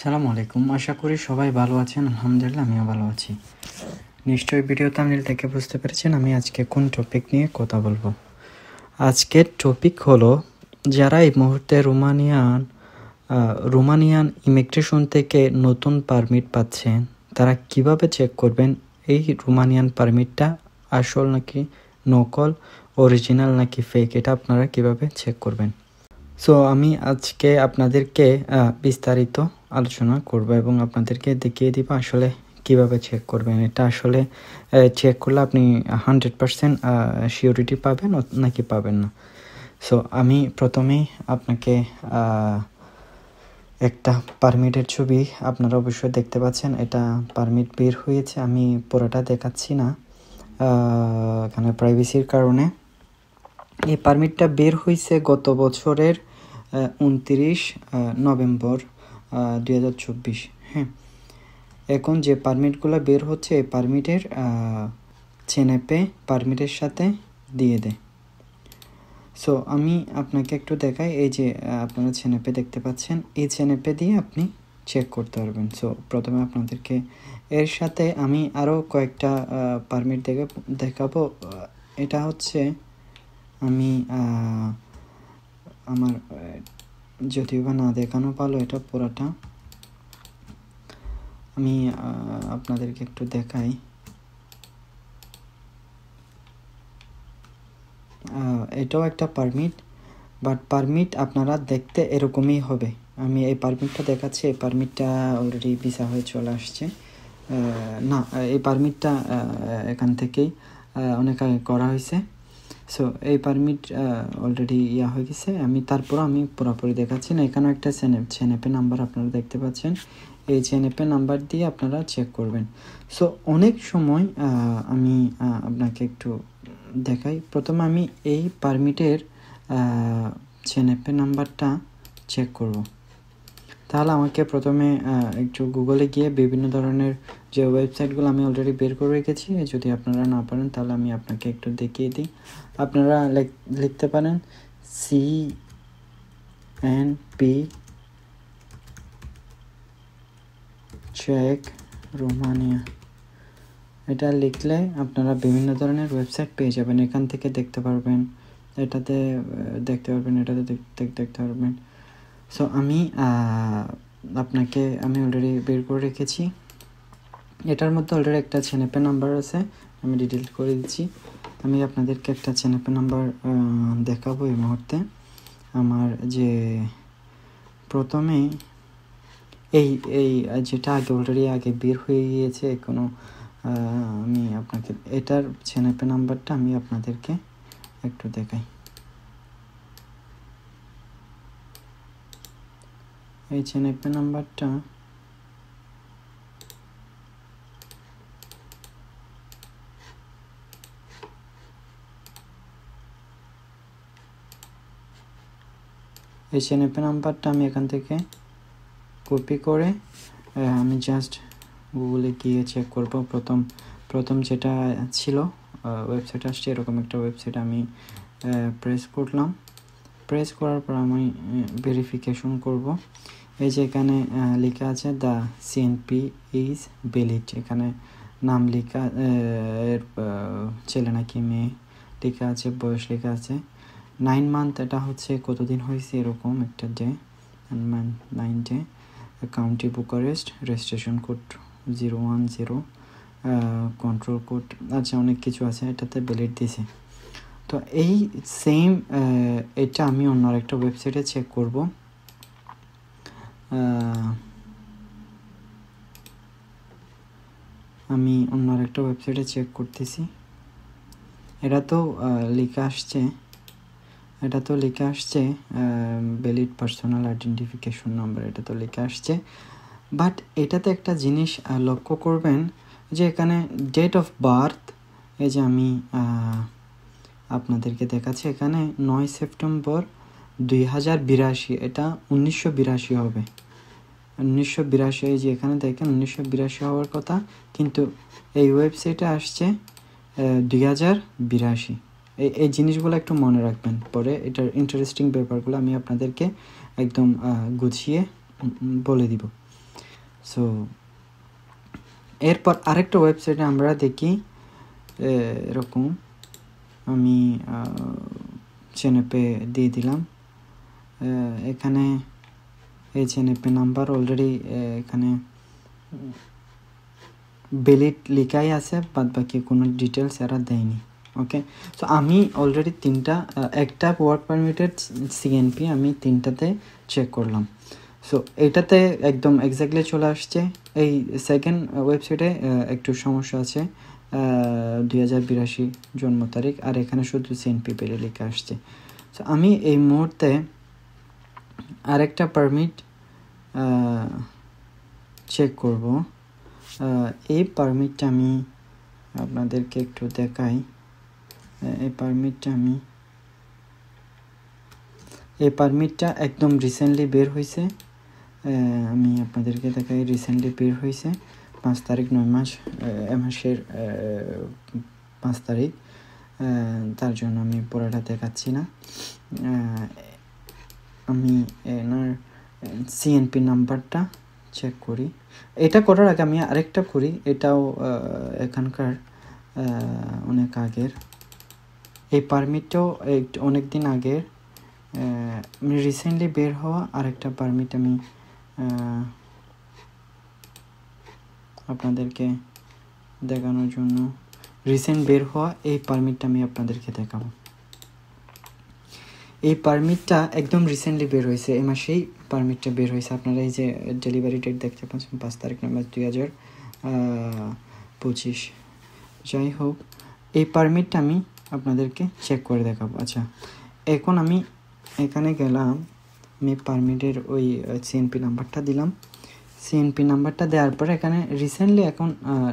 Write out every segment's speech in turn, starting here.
সালামু আলাইকুম। আশা করি সবাই ভালো আছেন। আলহামদুলিল্লাহ আমিও ভালো আছি। নিশ্চয়ই ভিডিও থাম্বনেল থেকে বুঝতে পেরেছেন আমি আজকে কোন টপিক নিয়ে কথা বলবো। আজকের টপিক হলো যারা এই মুহূর্তে রোমানিয়ান ইমিগ্রেশন থেকে নতুন পারমিট পাচ্ছেন তারা কিভাবে চেক করবেন এই রোমানিয়ান পারমিটটা আসল নাকি নকল, অরিজিনাল নাকি ফেক, এটা আপনারা কিভাবে চেক করবেন। সো আমি আজকে আপনাদেরকে বিস্তারিত আলোচনা করব এবং আপনাদেরকে দেখিয়ে দিব আসলে কিভাবে চেক করবেন। এটা আসলে চেক করলে আপনি 100% সিওরিটি পাবেন নাকি পাবেন না। সো আমি প্রথমেই আপনাকে একটা পারমিটের ছবি আপনারা অবশ্যই দেখতে পাচ্ছেন। এটা পারমিট বের হয়েছে, আমি পুরোটা দেখাচ্ছি না এখানে প্রাইভেসির কারণে। এই পারমিটটা বের হয়েছে গত বছরের 29 নভেম্বর 2024। হ্যাঁ, এখন যে পারমিটগুলো বের হচ্ছে এই পারমিটের চেনেপে পারমিটের সাথে দিয়ে দেয়। সো আমি আপনাকে একটু দেখাই, এই যে আপনারা চেনেপে দেখতে পাচ্ছেন, এই চেনেপে দিয়ে আপনি চেক করতে পারবেন। সো প্রথমে আপনাদেরকে এর সাথে আমি আরও কয়েকটা পারমিট দেখাবো। এটা হচ্ছে আমি আমার যদিও বা না দেখানো ভালো, এটা পুরাটা আমি আপনাদেরকে একটু দেখাই। এটাও একটা পারমিট, বাট পারমিট আপনারা দেখতে এরকমই হবে। আমি এই পারমিটটা দেখাচ্ছি, এই পারমিটটা অলরেডি ভিসা হয়ে চলে আসছে। না, এই পারমিটটা এখান থেকেই অনেক আগে করা হয়েছে। সো এই পারমিট অলরেডি হয়ে গেছে। আমি পুরোপুরি দেখাচ্ছি না। এখানেও একটা চেনেপে নাম্বার আপনারা দেখতে পাচ্ছেন, এই চেনেপে নাম্বার দিয়ে আপনারা চেক করবেন। সো অনেক সময় আমি আপনাকে একটু দেখাই। প্রথমে আমি এই পারমিটের চেনেপে নাম্বারটা চেক করব। তাহলে আমাকে প্রথমে একটু গুগলে গিয়ে বিভিন্ন ধরনের যে ওয়েবসাইটগুলো আমি অলরেডি বের করে রেখেছি, যদি আপনারা না পারেন তাহলে আমি আপনাকে একটু দেখিয়ে দিই। আপনারা লিখতে পারেন CNP চেক রোমানিয়া। এটা লিখলে আপনারা বিভিন্ন ধরনের ওয়েবসাইট পেয়ে যাবেন। এখান থেকে দেখতে পারবেন, এটাতে দেখতে পারবেন, এটাতে দেখতে পারবেন। সো আমি অলরেডি বের করে রেখেছি। এটার মধ্যে অলরেডি একটা চেনেপে নাম্বার আছে, আমি ডিটেল করে দিচ্ছি। আমি আপনাদেরকে একটা চেনেপে নাম্বার দেখাবো এই মুহূর্তে। আমার যে প্রথমে এই যেটা অলরেডি আগে বের হয়ে গিয়েছে, কোনো আমি আপনাকে এটার চেনেপে নাম্বারটা আমি আপনাদেরকে একটু দেখাই। এই চেনেপে নাম্বারটা আমি এখান থেকে কপি করে আমি জাস্ট গুগলে গিয়ে চেক করব। প্রথম যেটা ছিল ওয়েবসাইট আসছে, এরকম একটা ওয়েবসাইট আমি প্রেস করলাম। প্রেস করার পর আমি ভেরিফিকেশন করব। এই যে এখানে লেখা আছে দ্য CNP ইজ ভ্যালিড, এখানে নাম লেখা, ছেলে নাকি মেয়ে লেখা আছে, বয়স লেখা আছে, 9 মান্থ, এটা হচ্ছে কতদিন হয়েছে এরকম একটা day, 9 day, county Bucharest, registration code 010, control code, আচ্ছা অনেক কিছু আছে, এটাতে ভ্যালিড দিয়েছে। তো এই সেম এটা আমি অন্য আরেকটা ওয়েবসাইটে চেক করব। আমি অন্য আরেকটা ওয়েবসাইটে চেক করতেছি। এটা তো লেখা আসছে ভ্যালিড পার্সোনাল আইডেন্টিফিকেশন নাম্বার, এটা তো লেখা আসছে। বাট এটাতে একটা জিনিস লক্ষ্য করবেন যে এখানে ডেট অফ বার্থ, এই যে আমি আপনাদেরকে দেখাচ্ছি, এখানে 9 সেপ্টেম্বর 2082, এটা 1982 হবে। 1982, এই যে এখানে দেখেন 1982 হওয়ার কথা, কিন্তু এই ওয়েবসাইটে আসছে 2082। এই জিনিসগুলো একটু মনে রাখবেন, পরে এটার ইন্টারেস্টিং ব্যাপারগুলো আমি আপনাদেরকে একদম গুছিয়ে বলে দিব। সো এরপর আরেকটা ওয়েবসাইটে আমরা দেখি এরকম, আমি চেনেপে দিয়ে দিলাম। এখানে এই চেনেপে নাম্বার অলরেডি এখানে ভ্যালিড লেখাই আছে, বাদ বাকি কোনো ডিটেলস এরা দেয়নি। ওকে, সো আমি অলরেডি একটা ওয়ার্ক পারমিটেড সিএনপি আমি 3টাতে চেক করলাম। সো এইটাতে একদম এক্স্যাক্টলি চলে আসছে। এই সেকেন্ড ওয়েবসাইটে একটু সমস্যা আছে, 2082 জন্ম তারিখ, আর এখানে শুধু সিএনপি পেলে লেখা আসছে। সো আমি এই মুহূর্তে আরেকটা পারমিট চেক করব। এই পারমিটটা আমি আপনাদেরকে একটু দেখাই। এই পারমিটটা একদম রিসেন্টলি বের হয়েছে। আমি আপনাদেরকে দেখাই, রিসেন্টলি বের হয়েছে 5 তারিখ 9 মাস, মাসের 5 তারিখ। তার জন্য আমি পুরোটা দেখাচ্ছি না। আমি এনার সিএনপি নাম্বারটা চেক করি। এটা করার আগে আমি আরেকটা করি, এটাও এখানকার অনেক আগের। এই পারমিটটাও অনেক দিন আগের, রিসেন্টলি বের হওয়া আরেকটা পারমিট আমি আপনাদেরকে দেখানোর জন্য, রিসেন্ট বের হওয়া এই পারমিটটা আমি আপনাদেরকে দেখাবো। এই পারমিটটা একদম রিসেন্টলি বের হয়েছে, এই মাসেই পারমিটটা বের হয়েছে। আপনারা এই যে ডেলিভারি ডেট দেখতে পাচ্ছেন 5 তারিখ 9 মাস 2025। যাই হোক, এই পারমিটটা আমি আপনাদেরকে চেক করে দেখাবো। আচ্ছা, এখন আমি এখানে গেলাম, আমি পারমিটের ওই সিএনপি নাম্বারটা দিলাম। সিএনপি নাম্বারটা দেওয়ার পরে এখানে রিসেন্টলি এখন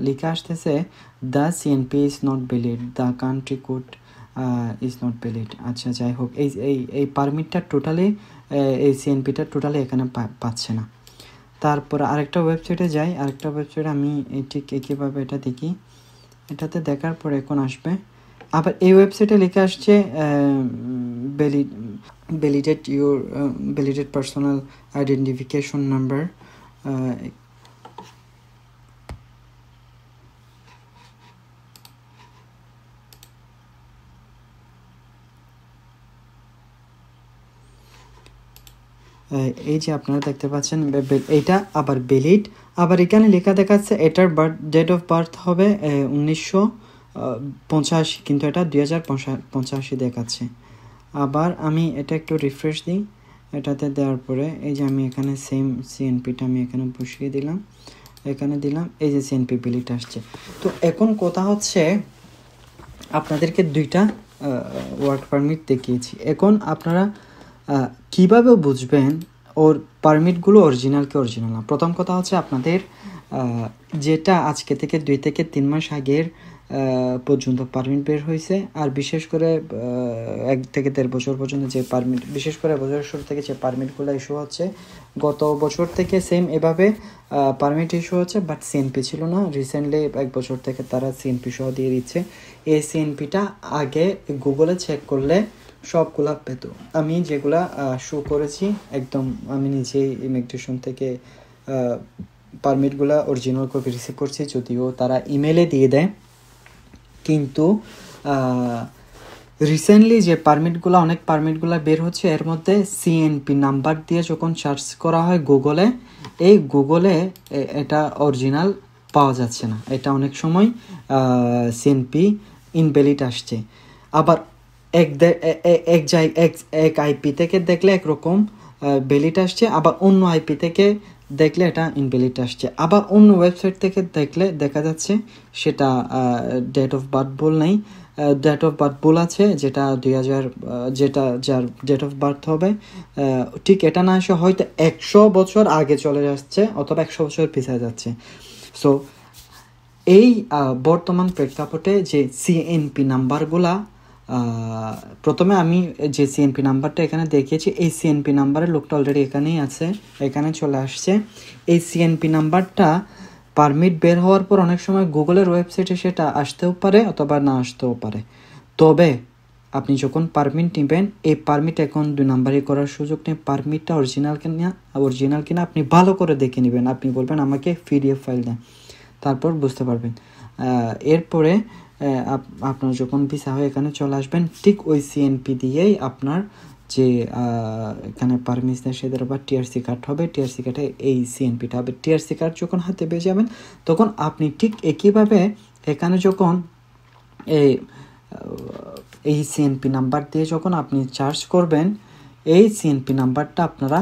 লেখা আসতেছে the CNP is not valid, the country code is not valid. আচ্ছা, যাই হোক, এই পারমিটটা টোটালি, এই সিএনপিটা টোটালি এখানে পাচ্ছে না। তারপর আরেকটা ওয়েবসাইটে যাই, আরেকটা ওয়েবসাইটে আমি ঠিক কীভাবে এটা দেখি। এটাতে দেখার পর এখন আসবে আবার এই ওয়েবসাইটে লেখা আসছে ভ্যালিডেড পার্সোনাল আইডেন্টিফিকেশন নাম্বার। এই যে আপনারা দেখতে পাচ্ছেন এইটা আবার ভ্যালিড, আবার এখানে লেখা দেখাচ্ছে এটার ডেট অফ বার্থ হবে 1985, কিন্তু এটা 2085 দেখাচ্ছে। আবার আমি এটা একটু রিফ্রেশ দিই, এটাতে দেওয়ার পরে এই যে আমি এখানে সেম সিএনপিটা আমি এখানে বসিয়ে দিলাম, এখানে দিলাম, এই যে সিএনপি ভ্যালিড আসছে। তো এখন কথা হচ্ছে, আপনাদেরকে 2টা ওয়ার্ক পারমিট দেখিয়েছি। এখন আপনারা কিভাবে বুঝবেন ওর পারমিটগুলো অরিজিনাল কি অরিজিনাল না? প্রথম কথা হচ্ছে, আপনাদের যেটা আজকে থেকে 2 থেকে 3 মাস আগের পর্যন্ত পারমিট বের হয়েছে, আর বিশেষ করে 1 থেকে 1.5 বছর পর্যন্ত যে পারমিট, বিশেষ করে বছরের শুরু থেকে যে পারমিটগুলো ইস্যু হচ্ছে, গত বছর থেকে সেম এভাবে পারমিট ইস্যু হচ্ছে, বাট সিএনপি ছিল না। রিসেন্টলি 1 বছর থেকে তারা সিএনপি সহ দিয়ে দিচ্ছে। এই সিএনপিটা আগে গুগলে চেক করলে সবগুলা পেত। আমি যেগুলা শো করেছি একদম, আমি নিজেই ইমিগ্রেশন থেকে পারমিটগুলা অরিজিনাল কপি রিসিভ করছি, যদিও তারা ইমেলে দিয়ে দেয়। কিন্তু রিসেন্টলি যে পারমিটগুলো, অনেক পারমিটগুলো বের হচ্ছে, এর মধ্যে সিএনপি নাম্বার দিয়ে যখন সার্চ করা হয় গুগলে, এই গুগলে এটা অরিজিনাল পাওয়া যাচ্ছে না। এটা অনেক সময় সিএনপি ইনভ্যালিড আসছে। আবার এক আইপি থেকে দেখলে একরকম ভ্যালিড আসছে, আবার অন্য আইপি থেকে দেখলে এটা ইনভ্যালিড আসছে। আবার অন্য ওয়েবসাইট থেকে দেখলে দেখা যাচ্ছে সেটা ডেট অফ বার্থ ভুল নেই, ডেট অফ বার্থ ভুল আছে, যেটা 2000, যেটা যার ডেট অফ বার্থ হবে ঠিক এটা না এসে হয়তো 100 বছর আগে চলে যাচ্ছে, অথবা 100 বছর পিছিয়ে যাচ্ছে। সো এই বর্তমান প্রেক্ষাপটে যে সিএনপি নাম্বারগুলা, প্রথমে আমি যে সিএনপি নাম্বারটা এখানে দেখিয়েছি, এই সিএনপি নাম্বারের লোকটা অলরেডি এখানেই আছে, এখানে চলে আসছে। এই সিএনপি নাম্বারটা পারমিট বের হওয়ার পর অনেক সময় গুগলের ওয়েবসাইটে সেটা আসতেও পারে অথবা না আসতেও পারে। তবে আপনি যখন পারমিট নেবেন, এই পারমিট এখন 2 নাম্বারই করার সুযোগ নেই। পারমিটটা অরিজিনাল কিনা আপনি ভালো করে দেখে নেবেন। আপনি বলবেন আমাকে PDF ফাইল দেন, তারপর বুঝতে পারবেন। এরপরে আপনার যখন ভিসা হয়ে এখানে চলে আসবেন, ঠিক ওই CNP দিয়েই আপনার যে এখানে পারমিশন সেদের আবার TRC কার্ড হবে, TRC কার্ডে এই CNPটা হবে। TRC কার্ড যখন হাতে পেয়ে যাবেন, তখন আপনি ঠিক একইভাবে এখানে যখন এই CNP নাম্বার দিয়ে যখন আপনি চার্জ করবেন, এই CNP নাম্বারটা আপনারা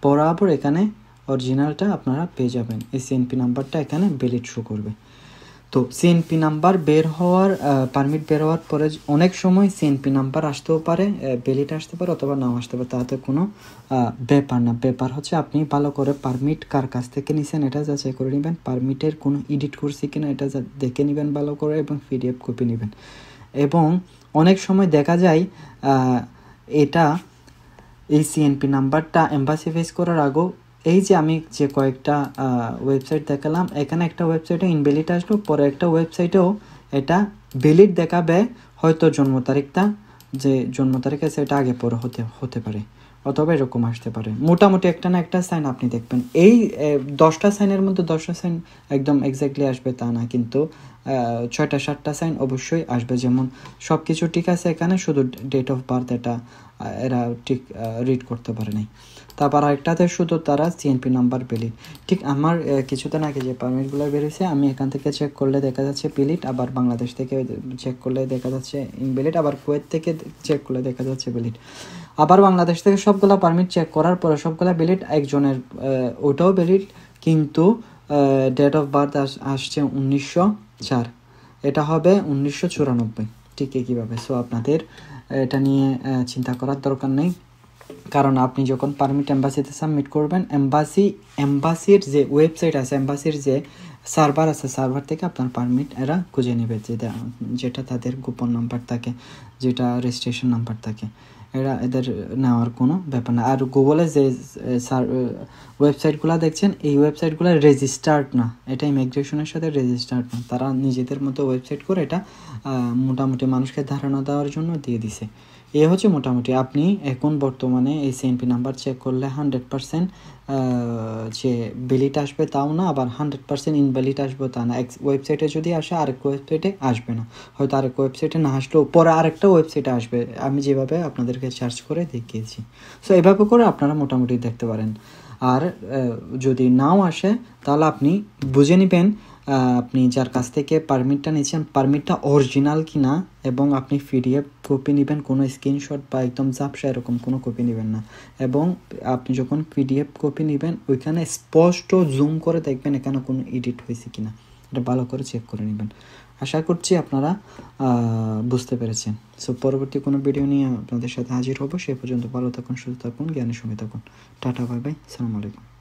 বরাবর এখানে অরিজিনালটা আপনারা পেয়ে যাবেন। এই CNP নাম্বারটা এখানে ভ্যালিড শো করবে। তো CNP নাম্বার বের হওয়ার পারমিট বের হওয়ার পরে অনেক সময় CNP নাম্বার আসতেও পারে, ভ্যালিড আসতে পারে অথবা নাও আসতে পারে, তাতে কোনো ব্যাপার না। ব্যাপার হচ্ছে আপনি ভালো করে পারমিট কার কাছ থেকে নিছেন এটা যাচাই করে নেবেন, পারমিটের কোনো এডিট করছে কিনা এটা দেখে নেবেন ভালো করে, এবং PDF কপি নেবেন। এবং অনেক সময় দেখা যায় এই CNP নাম্বারটা এম্বাসি ফেস করার আগেও, এই যে আমি যে কয়েকটা ওয়েবসাইট দেখালাম, এখানে একটা ওয়েবসাইটে ইনভ্যালিড আসলো, পরে একটা ওয়েবসাইটেও এটা ভ্যালিড দেখাবে, হয়তো জন্ম তারিখটা যে জন্ম তারিখ আছে এটা আগে পরে হতে পারে, অথবা এরকম আসতে পারে। মোটামুটি একটা না একটা সাইন আপনি দেখবেন। এই 10টা সাইনের মধ্যে 10টা সাইন একদম এক্স্যাক্টলি আসবে তা না, কিন্তু 6টা 7টা সাইন অবশ্যই আসবে। যেমন সব কিছু ঠিক আছে এখানে, শুধু ডেট অফ বার্থ এটা এরা ঠিক রিড করতে পারে নাই। তারপর আরেকটাতে শুধু তারা CNP নাম্বার ভ্যালিড। ঠিক আমার কিছুদিন আগে যে পারমিটগুলো বেরিয়েছে, আমি এখান থেকে চেক করলে দেখা যাচ্ছে ভ্যালিড, আবার বাংলাদেশ থেকে চেক করলে দেখা যাচ্ছে ইনভ্যালিড, আবার কুয়েত থেকে চেক করলে দেখা যাচ্ছে ভ্যালিড। আবার বাংলাদেশ থেকে সবগুলা পারমিট চেক করার পরে সবগুলা ভ্যালিড, একজনের ওটাও ভ্যালিড, কিন্তু ডেট অফ বার্থ আসছে 1904, এটা হবে 1994, ঠিক একইভাবে। সো আপনাদের এটা নিয়ে চিন্তা করার দরকার নেই, কারণ আপনি যখন পারমিট এম্বাসিতে সাবমিট করবেন, এম্বাসির যে ওয়েবসাইট আছে, এম্বাসির যে সার্ভার আছে, সার্ভার থেকে আপনার পারমিট এরা খুঁজে নেবে, যেটা তাদের গোপন নাম্বার থাকে, যেটা রেজিস্ট্রেশন নাম্বার থাকে, এদের নেওয়ার কোনো ব্যাপার না। আর গুগলে যে ওয়েবসাইটগুলো দেখছেন, এই ওয়েবসাইটগুলো রেজিস্টার্ড না, এটা ইমিগ্রেশনের সাথে রেজিস্টার্ড না, তারা নিজেদের মতো ওয়েবসাইট করে এটা মোটামুটি মানুষকে ধারণা দেওয়ার জন্য দিয়ে দিছে। এ হচ্ছে মোটামুটি। আপনি এখন বর্তমানে এই CNP নাম্বার চেক করলে 100% যে ভ্যালিড আসবে তাও না, আবার 100% ইনভ্যালিড আসবে তা না। ওয়েবসাইটে যদি আসে আরেক ওয়েবসাইটে আসবে না, হয়তো আরেক ওয়েবসাইটে না আসলেও পরে আরেকটা ওয়েবসাইটে আসবে, আমি যেভাবে আপনাদেরকে সার্চ করে দেখিয়েছি। সো এভাবে করে আপনারা মোটামুটি দেখতে পারেন। আর যদি নাও আসে তাহলে আপনি বুঝে নেবেন আপনি যার কাছ থেকে পারমিটটা নিচ্ছেন পারমিটটা অরিজিনাল কিনা, এবং আপনি PDF কপি নেবেন, কোনো স্ক্রিনশট বা একদম ঝাপসা এরকম কোনো কপি নেবেন না। এবং আপনি যখন PDF কপি নেবেন, ওইখানে স্পষ্ট জুম করে দেখবেন এখানে কোনো এডিট হয়েছে কিনা, এটা ভালো করে চেক করে নেবেন। আশা করছি আপনারা বুঝতে পেরেছেন। সো পরবর্তী কোনো ভিডিও নিয়ে আপনাদের সাথে হাজির হব। সে পর্যন্ত ভালো থাকুন, সুস্থ থাকুন, জ্ঞানের সঙ্গে থাকুন। টাটা, বাই বাই, আসসালামু আলাইকুম।